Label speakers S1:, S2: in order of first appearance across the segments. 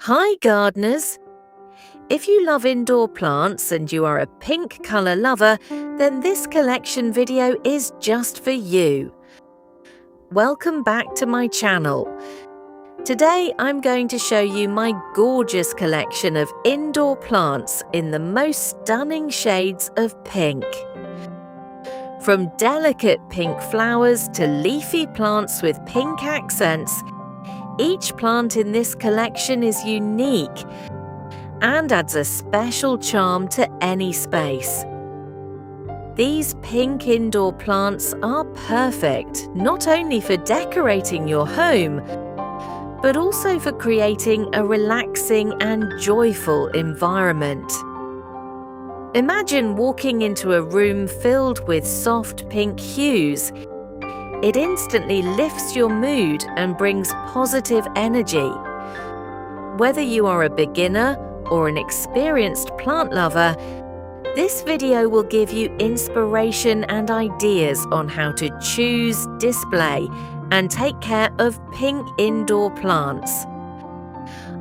S1: Hi gardeners! If you love indoor plants and you are a pink colour lover, then this collection video is just for you. Welcome back to my channel. Today I'm going to show you my gorgeous collection of indoor plants in the most stunning shades of pink. From delicate pink flowers to leafy plants with pink accents, each plant in this collection is unique and adds a special charm to any space. These pink indoor plants are perfect not only for decorating your home, but also for creating a relaxing and joyful environment. Imagine walking into a room filled with soft pink hues. It instantly lifts your mood and brings positive energy. Whether you are a beginner or an experienced plant lover, this video will give you inspiration and ideas on how to choose, display, and take care of pink indoor plants.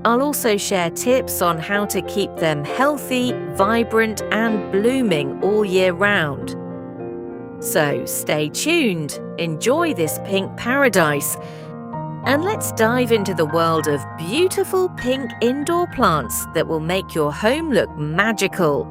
S1: I'll also share tips on how to keep them healthy, vibrant, and blooming all year round. So stay tuned, enjoy this pink paradise, and let's dive into the world of beautiful pink indoor plants that will make your home look magical.